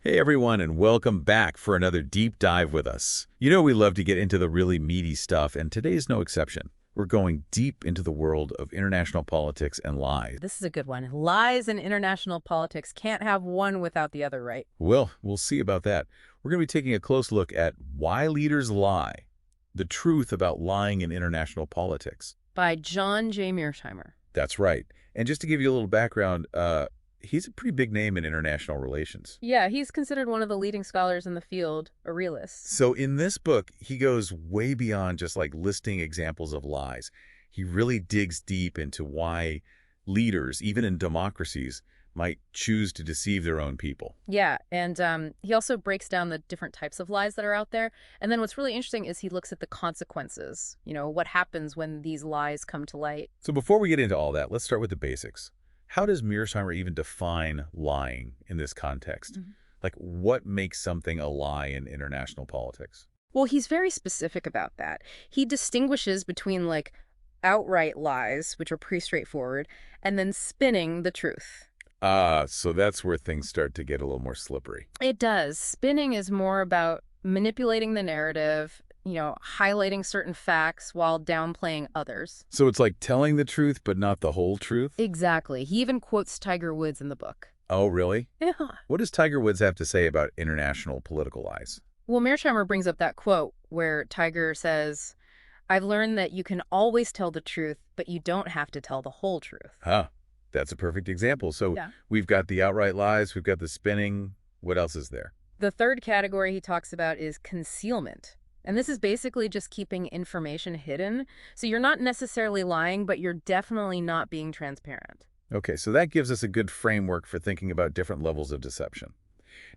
Hey everyone, and welcome back for another deep dive with us. You know we love to get into the really meaty stuff, and today's no exception. We're going deep into the world of international politics and lies. This is a good one. Lies in international politics can't have one without the other, right? Well, we'll see about that. We're going to be taking a close look at why leaders lie, the truth about lying in international politics. By John Mearsheimer. That's right. And just to give you a little background, he's a pretty big name in international relations. Yeah, he's considered one of the leading scholars in the field, a realist. So in this book, he goes way beyond just like listing examples of lies. He really digs deep into why leaders, even in democracies, might choose to deceive their own people. Yeah, and he also breaks down the different types of lies that are out there. And then what's really interesting is he looks at the consequences. You know, what happens when these lies come to light. So before we get into all that, let's start with the basics. How does Mearsheimer even define lying in this context? Like, what makes something a lie in international politics? Well, he's very specific about that. He distinguishes between, like, outright lies, which are pretty straightforward, and then spinning the truth. So that's where things start to get a little more slippery. It does. Spinning is more about manipulating the narrative, highlighting certain facts while downplaying others. So it's like telling the truth, but not the whole truth? Exactly. He even quotes Tiger Woods in the book. Oh, really? Yeah. What does Tiger Woods have to say about international political lies? Well, Mearsheimer brings up that quote where Tiger says, "I've learned that you can always tell the truth, but you don't have to tell the whole truth." Huh. That's a perfect example. So Yeah. we've got the outright lies, we've got the spinning. What else is there? The third category he talks about is concealment. And this is basically just keeping information hidden. So you're not necessarily lying, but you're definitely not being transparent. Okay, so that gives us a good framework for thinking about different levels of deception.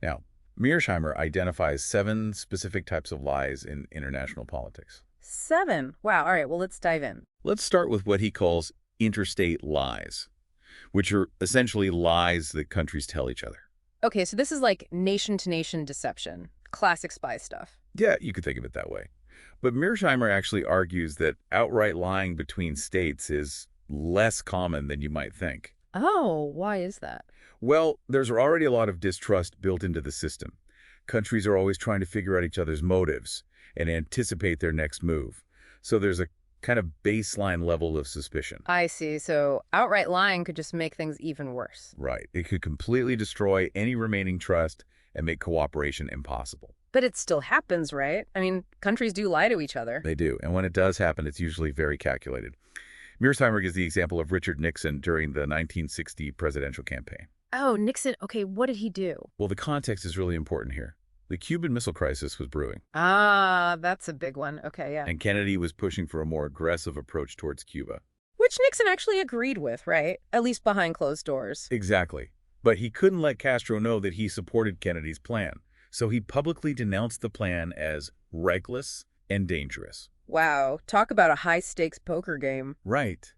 Now, Mearsheimer identifies 7 specific types of lies in international politics. 7. Wow. All right. Well, let's dive in. Let's start with what he calls interstate lies, which are essentially lies that countries tell each other. Okay. So this is like nation-to-nation deception. Classic spy stuff. Yeah, you could think of it that way. But Mearsheimer actually argues that outright lying between states is less common than you might think. Oh, why is that? Well, there's already a lot of distrust built into the system. Countries are always trying to figure out each other's motives and anticipate their next move. So there's a kind of baseline level of suspicion. I see. So outright lying could just make things even worse. Right. It could completely destroy any remaining trust and make cooperation impossible. But it still happens, right? I mean, countries do lie to each other. They do. And when it does happen, it's usually very calculated. Mearsheimer gives the example of Richard Nixon during the 1960 presidential campaign. Oh, Nixon. Okay, what did he do? Well, the context is really important here. The Cuban Missile Crisis was brewing. Ah, that's a big one. Okay, yeah. And Kennedy was pushing for a more aggressive approach towards Cuba. Which Nixon actually agreed with, right? At least behind closed doors. Exactly. But he couldn't let Castro know that he supported Kennedy's plan. So he publicly denounced the plan as reckless and dangerous. Wow, talk about a high-stakes poker game. Right.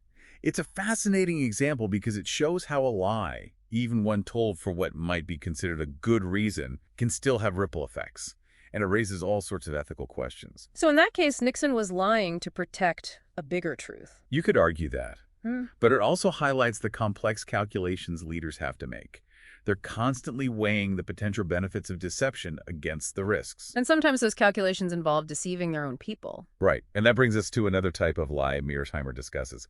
It's a fascinating example because it shows how a lie, even one told for what might be considered a good reason, can still have ripple effects. And it raises all sorts of ethical questions. So in that case, Nixon was lying to protect a bigger truth. You could argue that. But it also highlights the complex calculations leaders have to make. They're constantly weighing the potential benefits of deception against the risks. And sometimes those calculations involve deceiving their own people. Right. And that brings us to another type of lie Mearsheimer discusses,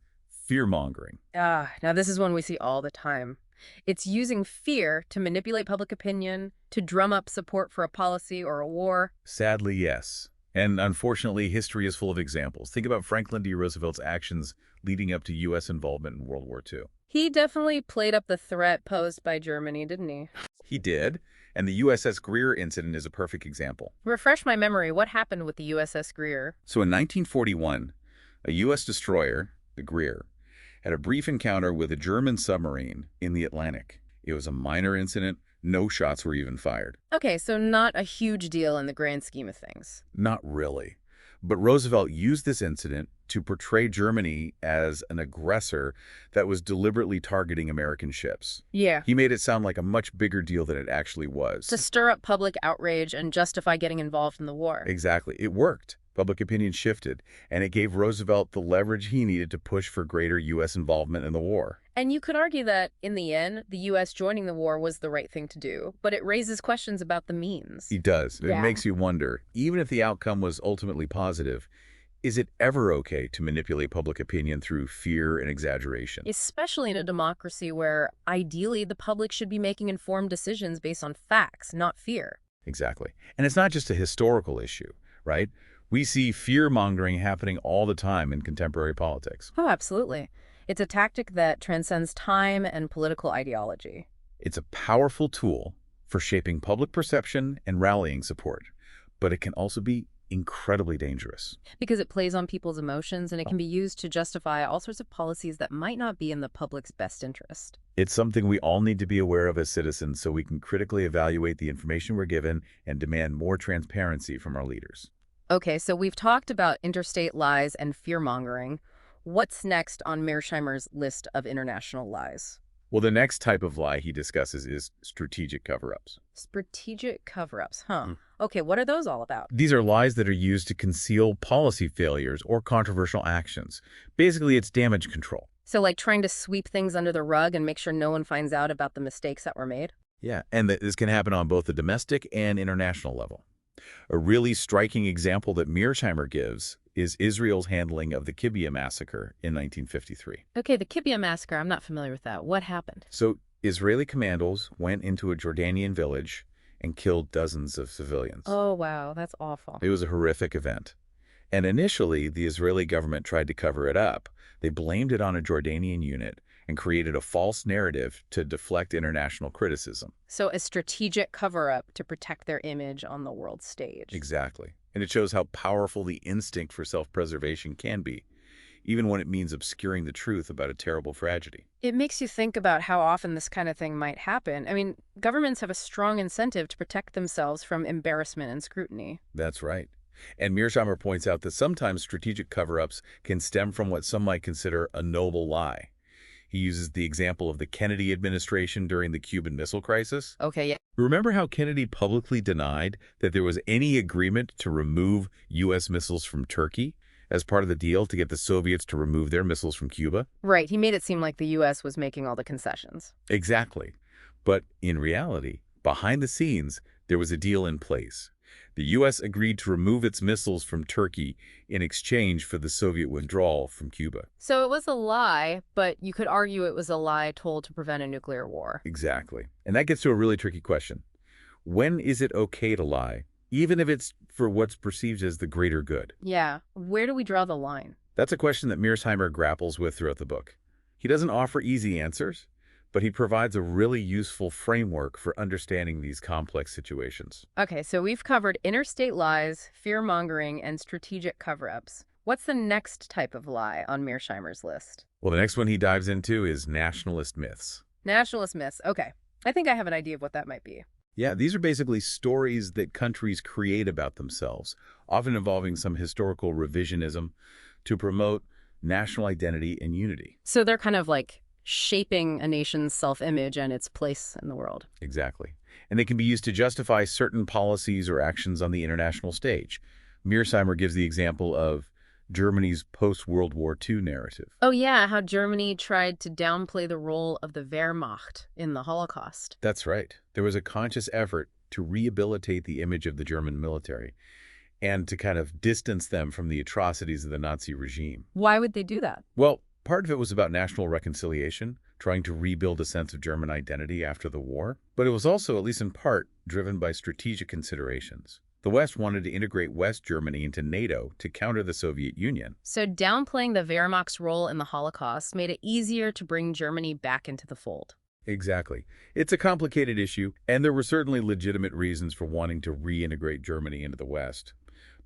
fearmongering. Now this is one we see all the time. It's using fear to manipulate public opinion, to drum up support for a policy or a war. Sadly, yes. And unfortunately, history is full of examples. Think about Franklin D. Roosevelt's actions leading up to U.S. involvement in World War II. He definitely played up the threat posed by Germany, didn't he? He did. And the USS Greer incident is a perfect example. Refresh my memory. What happened with the USS Greer? So in 1941, a U.S. destroyer, the Greer, had a brief encounter with a German submarine in the Atlantic. It was a minor incident. No shots were even fired. Okay, so not a huge deal in the grand scheme of things. Not really. But Roosevelt used this incident to portray Germany as an aggressor that was deliberately targeting American ships. Yeah. He made it sound like a much bigger deal than it actually was. To stir up public outrage and justify getting involved in the war. Exactly. It worked. Public opinion shifted, and it gave Roosevelt the leverage he needed to push for greater U.S. involvement in the war. And you could argue that, in the end, the U.S. joining the war was the right thing to do, but it raises questions about the means. He does. It Yeah. makes you wonder, even if the outcome was ultimately positive, is it ever okay to manipulate public opinion through fear and exaggeration? Especially in a democracy where, ideally, the public should be making informed decisions based on facts, not fear. Exactly. And it's not just a historical issue, right? We see fear-mongering happening all the time in contemporary politics. Oh, absolutely. It's a tactic that transcends time and political ideology. It's a powerful tool for shaping public perception and rallying support, but it can also be incredibly dangerous. Because it plays on people's emotions and it can be used to justify all sorts of policies that might not be in the public's best interest. It's something we all need to be aware of as citizens so we can critically evaluate the information we're given and demand more transparency from our leaders. Okay, so we've talked about interstate lies and fear-mongering. What's next on Mearsheimer's list of international lies? Well, the next type of lie he discusses is strategic cover-ups. Strategic cover-ups, huh? Okay, what are those all about? These are lies that are used to conceal policy failures or controversial actions. Basically, it's damage control. So like trying to sweep things under the rug and make sure no one finds out about the mistakes that were made? Yeah, and this can happen on both the domestic and international level. A really striking example that Mearsheimer gives is Israel's handling of the Kibbutz massacre in 1953. Okay, the Kibbutz massacre, I'm not familiar with that. What happened? So Israeli commandos went into a Jordanian village and killed dozens of civilians. Oh, wow, that's awful. It was a horrific event. And initially, the Israeli government tried to cover it up. They blamed it on a Jordanian unit and created a false narrative to deflect international criticism. So a strategic cover-up to protect their image on the world stage. Exactly. And it shows how powerful the instinct for self-preservation can be, even when it means obscuring the truth about a terrible tragedy. It makes you think about how often this kind of thing might happen. I mean, governments have a strong incentive to protect themselves from embarrassment and scrutiny. That's right. And Mearsheimer points out that sometimes strategic cover-ups can stem from what some might consider a noble lie. He uses the example of the Kennedy administration during the Cuban Missile Crisis. Okay, yeah. Remember how Kennedy publicly denied that there was any agreement to remove U.S. missiles from Turkey as part of the deal to get the Soviets to remove their missiles from Cuba? Right, he made it seem like the U.S. was making all the concessions. Exactly. But in reality, behind the scenes, there was a deal in place. The U.S. agreed to remove its missiles from Turkey in exchange for the Soviet withdrawal from Cuba. So it was a lie, but you could argue it was a lie told to prevent a nuclear war. Exactly. And that gets to a really tricky question. When is it okay to lie, even if it's for what's perceived as the greater good? Yeah, where do we draw the line? That's a question that Mearsheimer grapples with throughout the book. He doesn't offer easy answers, but he provides a really useful framework for understanding these complex situations. Okay, so we've covered interstate lies, fear-mongering, and strategic cover-ups. What's the next type of lie on Mearsheimer's list? Well, the next one he dives into is nationalist myths. Nationalist myths. Okay, I think I have an idea of what that might be. Yeah, these are basically stories that countries create about themselves, often involving some historical revisionism to promote national identity and unity. So they're kind of like shaping a nation's self-image and its place in the world. Exactly. And they can be used to justify certain policies or actions on the international stage. Mearsheimer gives the example of Germany's post-World War II narrative. Oh yeah, how Germany tried to downplay the role of the Wehrmacht in the Holocaust. That's right. There was a conscious effort to rehabilitate the image of the German military and to kind of distance them from the atrocities of the Nazi regime. Why would they do that? Well, part of it was about national reconciliation, trying to rebuild a sense of German identity after the war. But it was also, at least in part, driven by strategic considerations. The West wanted to integrate West Germany into NATO to counter the Soviet Union. So downplaying the Wehrmacht's role in the Holocaust made it easier to bring Germany back into the fold. Exactly. It's a complicated issue, and there were certainly legitimate reasons for wanting to reintegrate Germany into the West.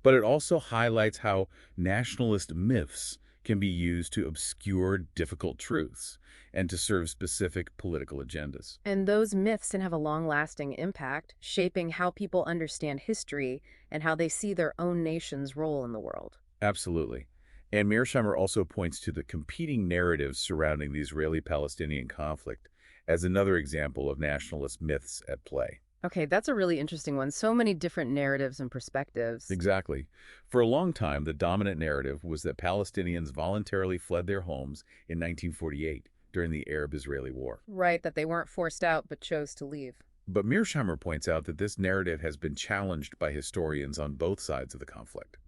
But it also highlights how nationalist myths can be used to obscure difficult truths and to serve specific political agendas. And those myths can have a long-lasting impact, shaping how people understand history and how they see their own nation's role in the world. Absolutely. And Mearsheimer also points to the competing narratives surrounding the Israeli-Palestinian conflict as another example of nationalist myths at play. Okay, that's a really interesting one. So many different narratives and perspectives. Exactly. For a long time, the dominant narrative was that Palestinians voluntarily fled their homes in 1948 during the Arab-Israeli War. Right, that they weren't forced out but chose to leave. But Mearsheimer points out that this narrative has been challenged by historians on both sides of the conflict.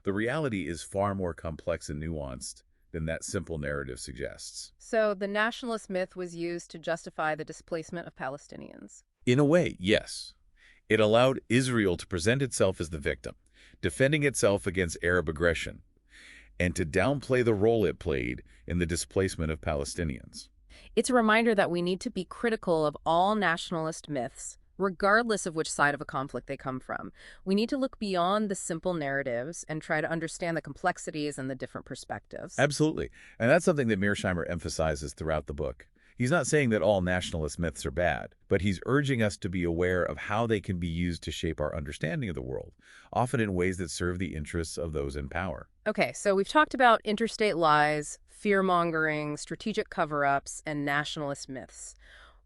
The reality is far more complex and nuanced than that simple narrative suggests. So the nationalist myth was used to justify the displacement of Palestinians. In a way, yes. It allowed Israel to present itself as the victim, defending itself against Arab aggression, and to downplay the role it played in the displacement of Palestinians. It's a reminder that we need to be critical of all nationalist myths, regardless of which side of a conflict they come from. We need to look beyond the simple narratives and try to understand the complexities and the different perspectives. Absolutely. And that's something that Mearsheimer emphasizes throughout the book. He's not saying that all nationalist myths are bad, but he's urging us to be aware of how they can be used to shape our understanding of the world, often in ways that serve the interests of those in power. Okay, so we've talked about interstate lies, fear-mongering, strategic cover-ups, and nationalist myths.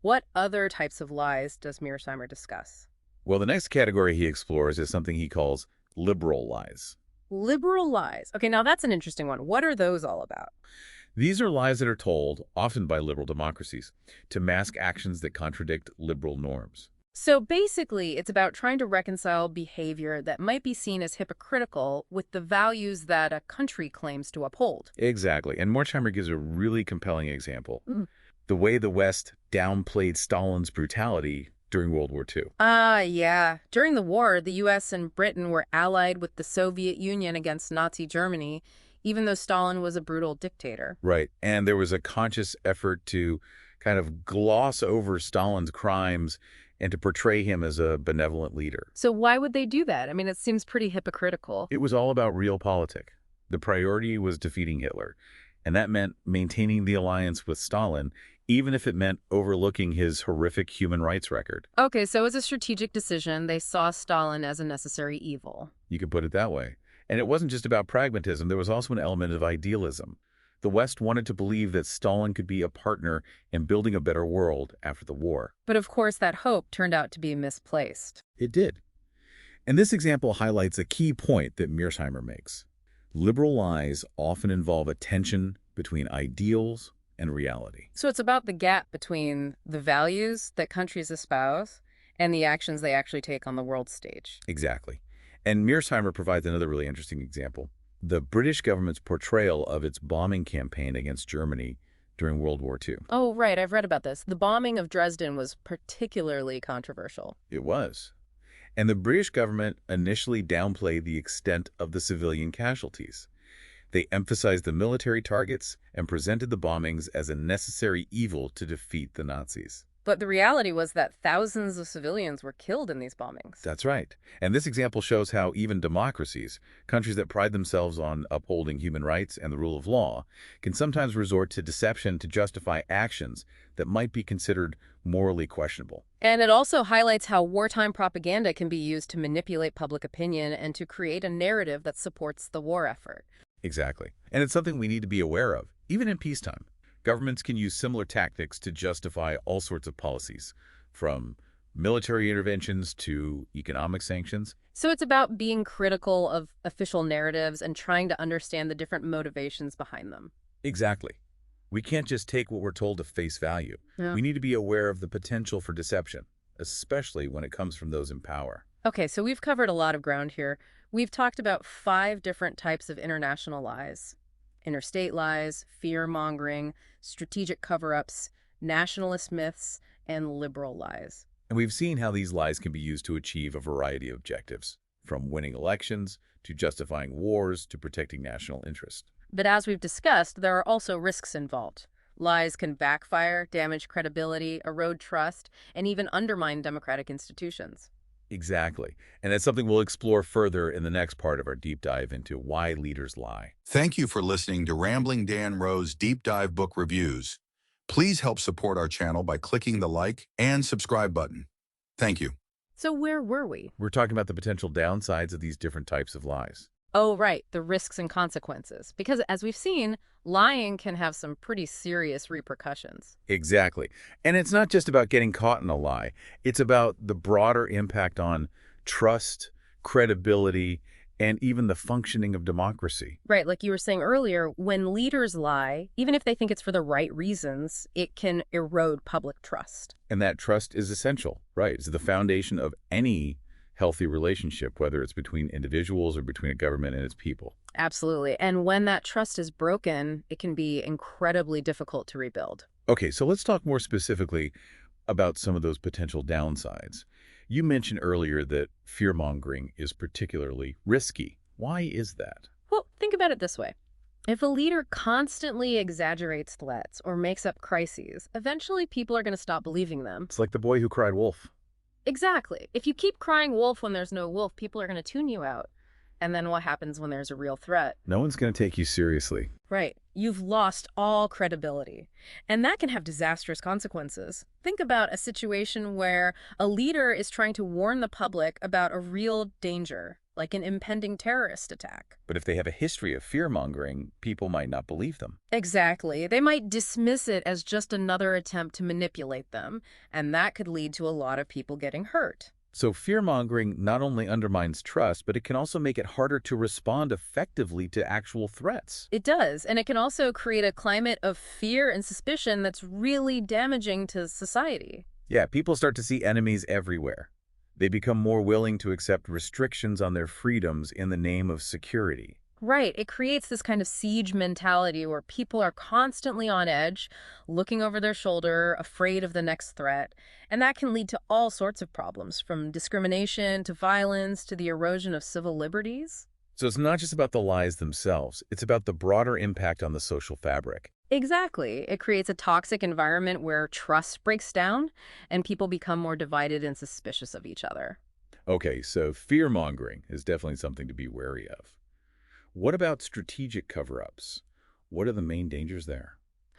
What other types of lies does Mearsheimer discuss? Well, the next category he explores is something he calls liberal lies. Liberal lies. Okay, now that's an interesting one. What are those all about? These are lies that are told, often by liberal democracies, to mask actions that contradict liberal norms. So basically, it's about trying to reconcile behavior that might be seen as hypocritical with the values that a country claims to uphold. Exactly. And Mearsheimer gives a really compelling example. Mm. The way the West downplayed Stalin's brutality during World War II. Yeah. During the war, the U.S. and Britain were allied with the Soviet Union against Nazi Germany, even though Stalin was a brutal dictator. Right. And there was a conscious effort to kind of gloss over Stalin's crimes and to portray him as a benevolent leader. So why would they do that? I mean, it seems pretty hypocritical. It was all about realpolitik. The priority was defeating Hitler, and that meant maintaining the alliance with Stalin, even if it meant overlooking his horrific human rights record. Okay, so as a strategic decision, they saw Stalin as a necessary evil. You could put it that way. And it wasn't just about pragmatism. There was also an element of idealism. The West wanted to believe that Stalin could be a partner in building a better world after the war. But of course, that hope turned out to be misplaced. It did. And this example highlights a key point that Mearsheimer makes. Liberal lies often involve a tension between ideals and reality. So it's about the gap between the values that countries espouse and the actions they actually take on the world stage. Exactly. And Mearsheimer provides another really interesting example. The British government's portrayal of its bombing campaign against Germany during World War II. Oh, right. I've read about this. The bombing of Dresden was particularly controversial. It was. And the British government initially downplayed the extent of the civilian casualties. They emphasized the military targets and presented the bombings as a necessary evil to defeat the Nazis. But the reality was that thousands of civilians were killed in these bombings. That's right. And this example shows how even democracies, countries that pride themselves on upholding human rights and the rule of law, can sometimes resort to deception to justify actions that might be considered morally questionable. And it also highlights how wartime propaganda can be used to manipulate public opinion and to create a narrative that supports the war effort. Exactly. And it's something we need to be aware of, even in peacetime. Governments can use similar tactics to justify all sorts of policies, from military interventions to economic sanctions. So it's about being critical of official narratives and trying to understand the different motivations behind them. Exactly. We can't just take what we're told at face value. Yeah. We need to be aware of the potential for deception, especially when it comes from those in power. Okay, so we've covered a lot of ground here. We've talked about 5 different types of international lies: interstate lies, fear-mongering, strategic cover-ups, nationalist myths, and liberal lies. And we've seen how these lies can be used to achieve a variety of objectives, from winning elections to justifying wars to protecting national interest. But as we've discussed, there are also risks involved. Lies can backfire, damage credibility, erode trust, and even undermine democratic institutions. Exactly. And that's something we'll explore further in the next part of our deep dive into why leaders lie. Thank you for listening to Rambling Dan Rowe's Deep Dive Book Reviews. Please help support our channel by clicking the like and subscribe button. Thank you. So where were we? We're talking about the potential downsides of these different types of lies. Oh, right, the risks and consequences. Because as we've seen, lying can have some pretty serious repercussions. Exactly. And it's not just about getting caught in a lie. It's about the broader impact on trust, credibility, and even the functioning of democracy. Right, like you were saying earlier, when leaders lie, even if they think it's for the right reasons, it can erode public trust. And that trust is essential, right? It's the foundation of any healthy relationship, whether it's between individuals or between a government and its people. Absolutely. And when that trust is broken, it can be incredibly difficult to rebuild. Okay, so let's talk more specifically about some of those potential downsides. You mentioned earlier that fear-mongering is particularly risky. Why is that? Well, think about it this way. If a leader constantly exaggerates threats or makes up crises, eventually people are going to stop believing them. It's like the boy who cried wolf. Exactly. If you keep crying wolf when there's no wolf, people are going to tune you out. And then what happens when there's a real threat? No one's going to take you seriously. Right. You've lost all credibility. And that can have disastrous consequences. Think about a situation where a leader is trying to warn the public about a real danger, like an impending terrorist attack. But if they have a history of fear-mongering, people might not believe them. Exactly. They might dismiss it as just another attempt to manipulate them, and that could lead to a lot of people getting hurt. So fear-mongering not only undermines trust, but it can also make it harder to respond effectively to actual threats. It does, and it can also create a climate of fear and suspicion that's really damaging to society. Yeah, people start to see enemies everywhere. They become more willing to accept restrictions on their freedoms in the name of security. Right. It creates this kind of siege mentality where people are constantly on edge, looking over their shoulder, afraid of the next threat. And that can lead to all sorts of problems, from discrimination to violence to the erosion of civil liberties. So it's not just about the lies themselves, it's about the broader impact on the social fabric. Exactly. It creates a toxic environment where trust breaks down and people become more divided and suspicious of each other. Okay, so fear-mongering is definitely something to be wary of. What about strategic cover-ups? What are the main dangers there?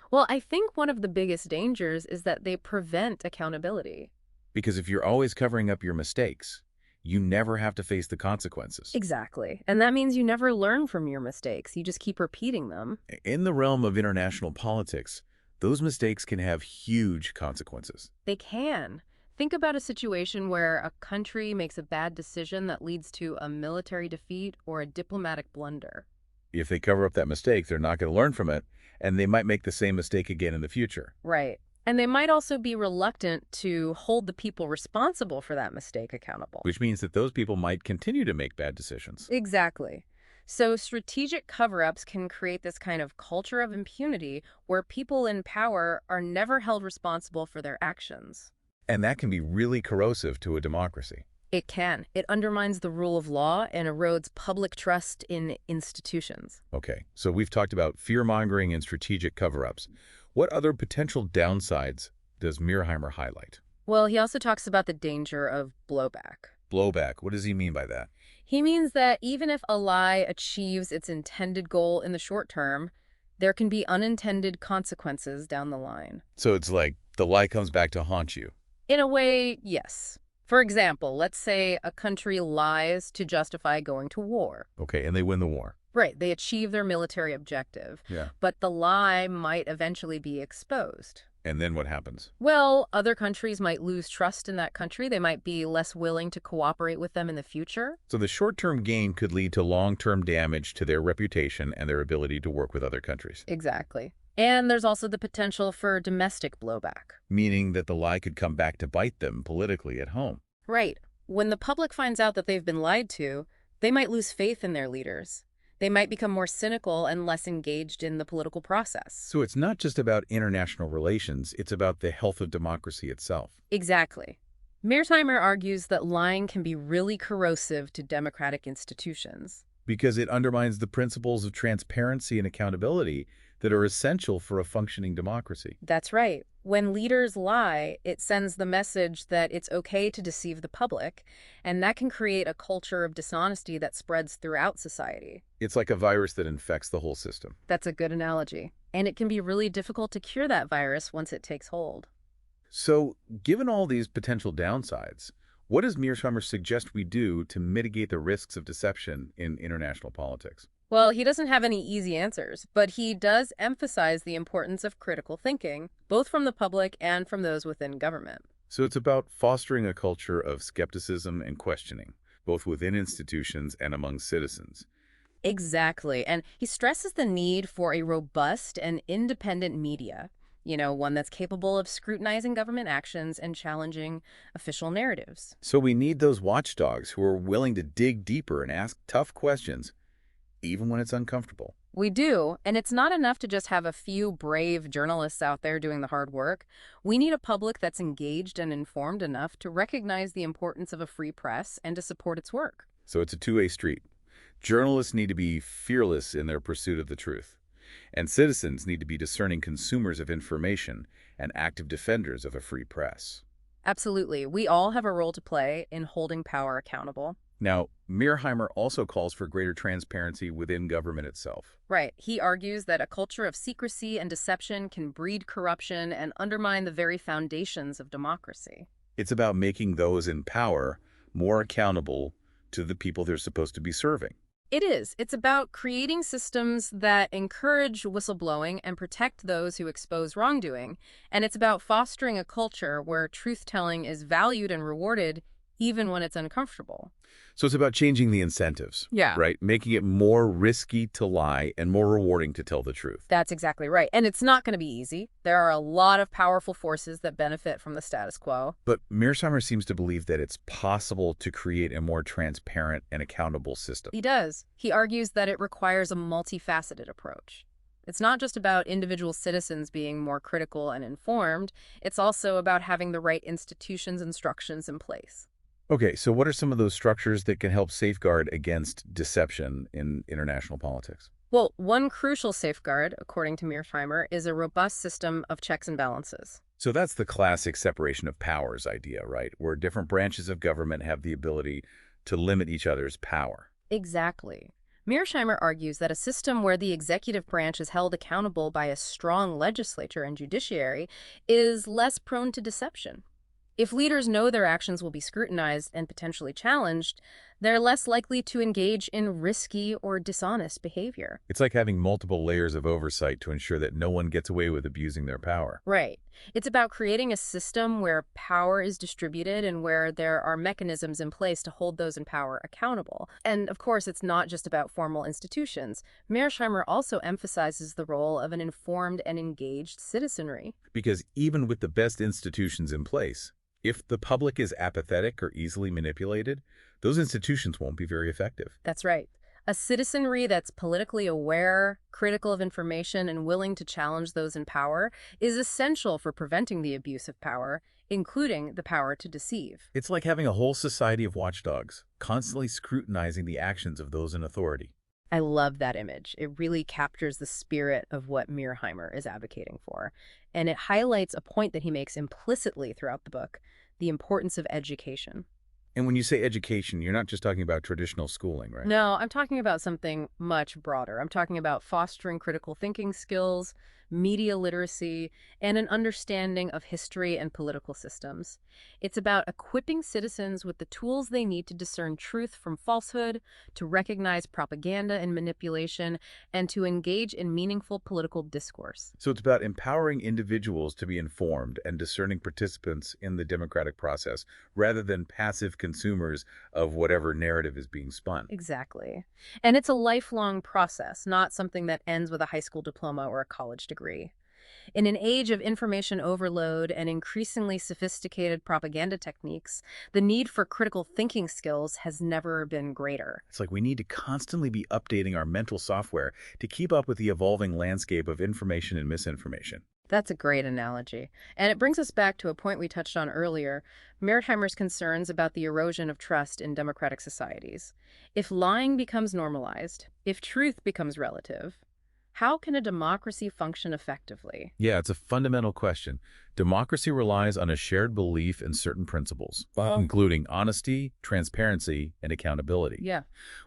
Well, I think one of the biggest dangers is that they prevent accountability. Because if you're always covering up your mistakes, you never have to face the consequences. Exactly. And that means you never learn from your mistakes. You just keep repeating them. In the realm of international politics, those mistakes can have huge consequences. They can. Think about a situation where a country makes a bad decision that leads to a military defeat or a diplomatic blunder. If they cover up that mistake, they're not going to learn from it, and they might make the same mistake again in the future. Right. And they might also be reluctant to hold the people responsible for that mistake accountable. Which means that those people might continue to make bad decisions. Exactly. So strategic cover-ups can create this kind of culture of impunity where people in power are never held responsible for their actions. And that can be really corrosive to a democracy. It can. It undermines the rule of law and erodes public trust in institutions. Okay, so we've talked about fear-mongering and strategic cover-ups. What other potential downsides does Mearsheimer highlight? Well, he also talks about the danger of blowback. Blowback, what does he mean by that? He means that even if a lie achieves its intended goal in the short term, there can be unintended consequences down the line. So it's like the lie comes back to haunt you. In a way, yes. For example, let's say a country lies to justify going to war. Okay, and they win the war. Right, they achieve their military objective. Yeah. But the lie might eventually be exposed. And then what happens? Well, other countries might lose trust in that country. They might be less willing to cooperate with them in the future. So the short-term gain could lead to long-term damage to their reputation and their ability to work with other countries. Exactly. And there's also the potential for domestic blowback. Meaning that the lie could come back to bite them politically at home. Right. When the public finds out that they've been lied to, they might lose faith in their leaders. They might become more cynical and less engaged in the political process. So it's not just about international relations, it's about the health of democracy itself. Exactly. Mearsheimer argues that lying can be really corrosive to democratic institutions. Because it undermines the principles of transparency and accountability that are essential for a functioning democracy. That's right. When leaders lie, it sends the message that it's okay to deceive the public, and that can create a culture of dishonesty that spreads throughout society. It's like a virus that infects the whole system. That's a good analogy. And it can be really difficult to cure that virus once it takes hold. So, given all these potential downsides, What does Mearsheimer suggest we do to mitigate the risks of deception in international politics? Well, he doesn't have any easy answers, but he does emphasize the importance of critical thinking, both from the public and from those within government. So it's about fostering a culture of skepticism and questioning, both within institutions and among citizens. Exactly. And he stresses the need for a robust and independent media, one that's capable of scrutinizing government actions and challenging official narratives. So we need those watchdogs who are willing to dig deeper and ask tough questions, even when it's uncomfortable. We do, and it's not enough to just have a few brave journalists out there doing the hard work. We need a public that's engaged and informed enough to recognize the importance of a free press and to support its work. So it's a two-way street. Journalists need to be fearless in their pursuit of the truth, and citizens need to be discerning consumers of information and active defenders of a free press. Absolutely. We all have a role to play in holding power accountable. Now, Mearsheimer also calls for greater transparency within government itself. Right. He argues that a culture of secrecy and deception can breed corruption and undermine the very foundations of democracy. It's about making those in power more accountable to the people they're supposed to be serving. It is. It's about creating systems that encourage whistleblowing and protect those who expose wrongdoing. And it's about fostering a culture where truth-telling is valued and rewarded even when it's uncomfortable. So it's about changing the incentives, Yeah. right? Making it more risky to lie and more rewarding to tell the truth. That's exactly right. And it's not going to be easy. There are a lot of powerful forces that benefit from the status quo. But Mearsheimer seems to believe that it's possible to create a more transparent and accountable system. He does. He argues that it requires a multifaceted approach. It's not just about individual citizens being more critical and informed. It's also about having the right institutions and structures in place. Okay, so what are some of those structures that can help safeguard against deception in international politics? Well, one crucial safeguard, according to Mearsheimer, is a robust system of checks and balances. So that's the classic separation of powers idea, right? Where different branches of government have the ability to limit each other's power. Exactly. Mearsheimer argues that a system where the executive branch is held accountable by a strong legislature and judiciary is less prone to deception. If leaders know their actions will be scrutinized and potentially challenged, they're less likely to engage in risky or dishonest behavior. It's like having multiple layers of oversight to ensure that no one gets away with abusing their power. Right. It's about creating a system where power is distributed and where there are mechanisms in place to hold those in power accountable. And of course, it's not just about formal institutions. Mearsheimer also emphasizes the role of an informed and engaged citizenry. Because even with the best institutions in place, if the public is apathetic or easily manipulated, those institutions won't be very effective. That's right. A citizenry that's politically aware, critical of information, and willing to challenge those in power is essential for preventing the abuse of power, including the power to deceive. It's like having a whole society of watchdogs, constantly scrutinizing the actions of those in authority. I love that image. It really captures the spirit of what Mearsheimer is advocating for. And it highlights a point that he makes implicitly throughout the book, the importance of education. And when you say education, you're not just talking about traditional schooling, right? No, I'm talking about something much broader. I'm talking about fostering critical thinking skills, media literacy, and an understanding of history and political systems. It's about equipping citizens with the tools they need to discern truth from falsehood, to recognize propaganda and manipulation, and to engage in meaningful political discourse. So it's about empowering individuals to be informed and discerning participants in the democratic process, rather than passive consumers of whatever narrative is being spun. Exactly. And it's a lifelong process, not something that ends with a high school diploma or a college degree. In an age of information overload and increasingly sophisticated propaganda techniques, the need for critical thinking skills has never been greater. It's like we need to constantly be updating our mental software to keep up with the evolving landscape of information and misinformation. That's a great analogy. And it brings us back to a point we touched on earlier, Mearsheimer's concerns about the erosion of trust in democratic societies. If lying becomes normalized, if truth becomes relative, how can a democracy function effectively? Yeah, it's a fundamental question. Democracy relies on a shared belief in certain principles, including honesty, transparency, and accountability. Yeah.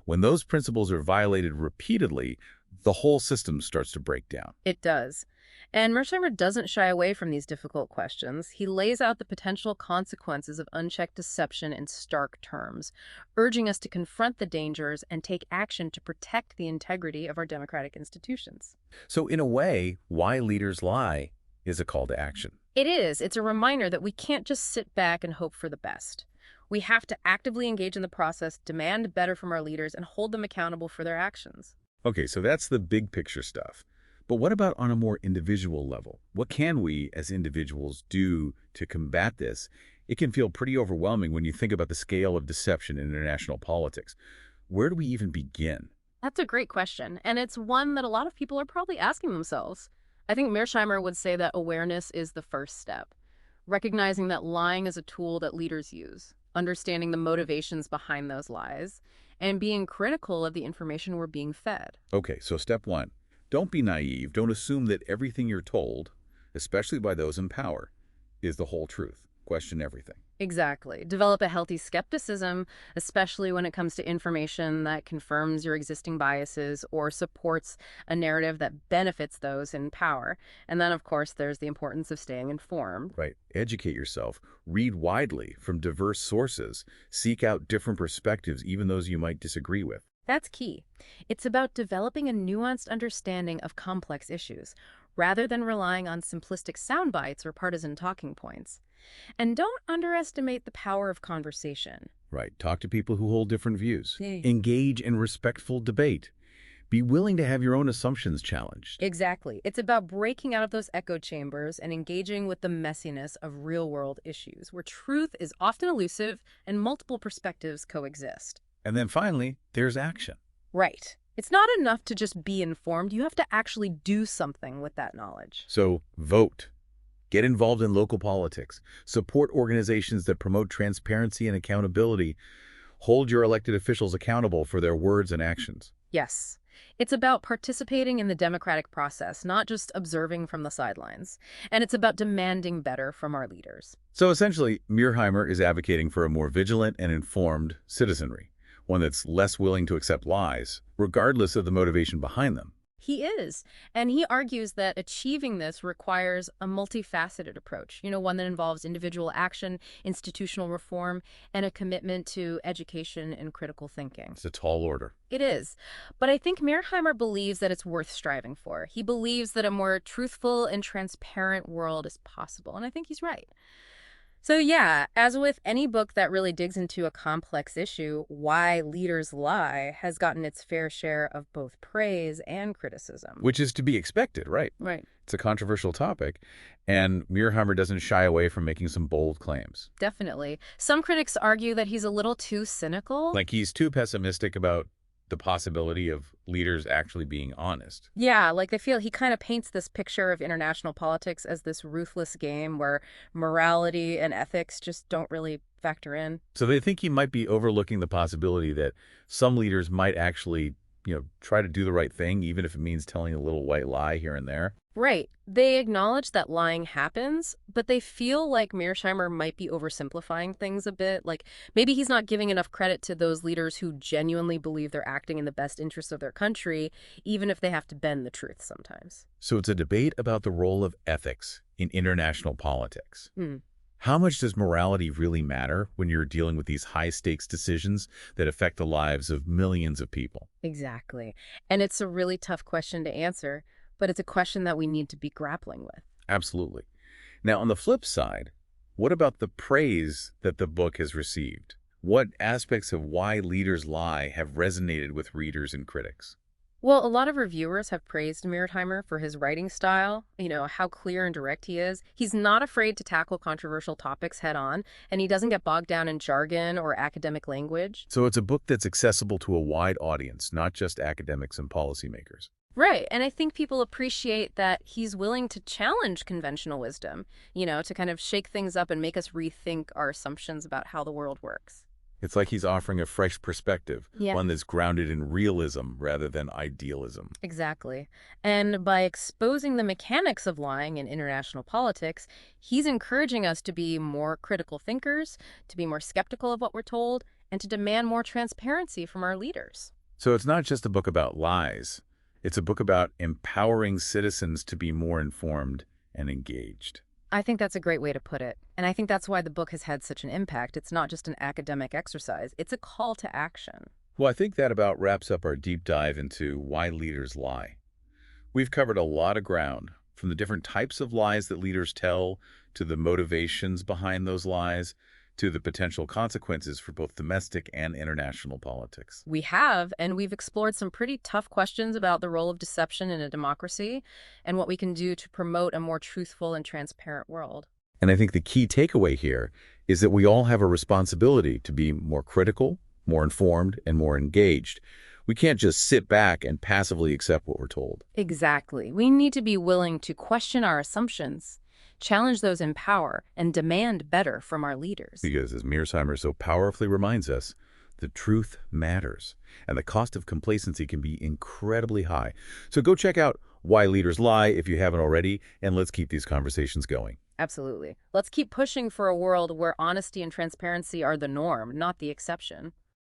When those principles are violated repeatedly, the whole system starts to break down. It does. And Mearsheimer doesn't shy away from these difficult questions. He lays out the potential consequences of unchecked deception in stark terms, urging us to confront the dangers and take action to protect the integrity of our democratic institutions. So in a way, Why Leaders Lie is a call to action. It is. It's a reminder that we can't just sit back and hope for the best. We have to actively engage in the process, demand better from our leaders, and hold them accountable for their actions. Okay, so that's the big picture stuff. But what about on a more individual level? What can we as individuals do to combat this? It can feel pretty overwhelming when you think about the scale of deception in international politics. Where do we even begin? That's a great question, and it's one that a lot of people are probably asking themselves. I think Mearsheimer would say that awareness is the first step, recognizing that lying is a tool that leaders use, understanding the motivations behind those lies, and being critical of the information we're being fed. Okay, so step one, don't be naive. Don't assume that everything you're told, especially by those in power, is the whole truth. Question everything. Exactly. Develop a healthy skepticism, especially when it comes to information that confirms your existing biases or supports a narrative that benefits those in power. And then, of course, there's the importance of staying informed. Right. Educate yourself. Read widely from diverse sources. Seek out different perspectives, even those you might disagree with. That's key. It's about developing a nuanced understanding of complex issues, rather than relying on simplistic sound bites or partisan talking points. And don't underestimate the power of conversation. Right. Talk to people who hold different views. Yeah. Engage in respectful debate. Be willing to have your own assumptions challenged. Exactly. It's about breaking out of those echo chambers and engaging with the messiness of real-world issues, where truth is often elusive and multiple perspectives coexist. And then finally, there's action. Right. It's not enough to just be informed. You have to actually do something with that knowledge. So vote. Get involved in local politics. Support organizations that promote transparency and accountability. Hold your elected officials accountable for their words and actions. Yes. It's about participating in the democratic process, not just observing from the sidelines. And it's about demanding better from our leaders. So essentially, Mearsheimer is advocating for a more vigilant and informed citizenry, one that's less willing to accept lies, regardless of the motivation behind them. He is. And he argues that achieving this requires a multifaceted approach, one that involves individual action, institutional reform, and a commitment to education and critical thinking. It's a tall order. It is. But I think Mearsheimer believes that it's worth striving for. He believes that a more truthful and transparent world is possible. And I think he's right. So yeah, as with any book that really digs into a complex issue, Why Leaders Lie has gotten its fair share of both praise and criticism. Which is to be expected, right? Right. It's a controversial topic, and Mearsheimer doesn't shy away from making some bold claims. Definitely. Some critics argue that he's a little too cynical. Like he's too pessimistic about the possibility of leaders actually being honest. Yeah, like they feel he kind of paints this picture of international politics as this ruthless game where morality and ethics just don't really factor in. So they think he might be overlooking the possibility that some leaders might actually, try to do the right thing, even if it means telling a little white lie here and there. Right. They acknowledge that lying happens, but they feel like Mearsheimer might be oversimplifying things a bit. Like maybe he's not giving enough credit to those leaders who genuinely believe they're acting in the best interest of their country, even if they have to bend the truth sometimes. So it's a debate about the role of ethics in international politics. Hmm. How much does morality really matter when you're dealing with these high-stakes decisions that affect the lives of millions of people? Exactly. And it's a really tough question to answer, but it's a question that we need to be grappling with. Absolutely. Now, on the flip side, what about the praise that the book has received? What aspects of Why Leaders Lie have resonated with readers and critics? Well, a lot of reviewers have praised Mearsheimer for his writing style, how clear and direct he is. He's not afraid to tackle controversial topics head on, and he doesn't get bogged down in jargon or academic language. So it's a book that's accessible to a wide audience, not just academics and policymakers. Right, and I think people appreciate that he's willing to challenge conventional wisdom, to kind of shake things up and make us rethink our assumptions about how the world works. It's like he's offering a fresh perspective, Yeah. one that's grounded in realism rather than idealism. Exactly. And by exposing the mechanics of lying in international politics, he's encouraging us to be more critical thinkers, to be more skeptical of what we're told, and to demand more transparency from our leaders. So it's not just a book about lies. It's a book about empowering citizens to be more informed and engaged. I think that's a great way to put it. And I think that's why the book has had such an impact. It's not just an academic exercise, it's a call to action. Well, I think that about wraps up our deep dive into why leaders lie. We've covered a lot of ground, from the different types of lies that leaders tell, to the motivations behind those lies, to the potential consequences for both domestic and international politics. We have, and we've explored some pretty tough questions about the role of deception in a democracy and what we can do to promote a more truthful and transparent world. And I think the key takeaway here is that we all have a responsibility to be more critical, more informed, and more engaged. We can't just sit back and passively accept what we're told. Exactly. We need to be willing to question our assumptions, challenge those in power, and demand better from our leaders. Because, as Mearsheimer so powerfully reminds us, the truth matters, and the cost of complacency can be incredibly high. So go check out Why Leaders Lie if you haven't already, and let's keep these conversations going. Absolutely. Let's keep pushing for a world where honesty and transparency are the norm, not the exception.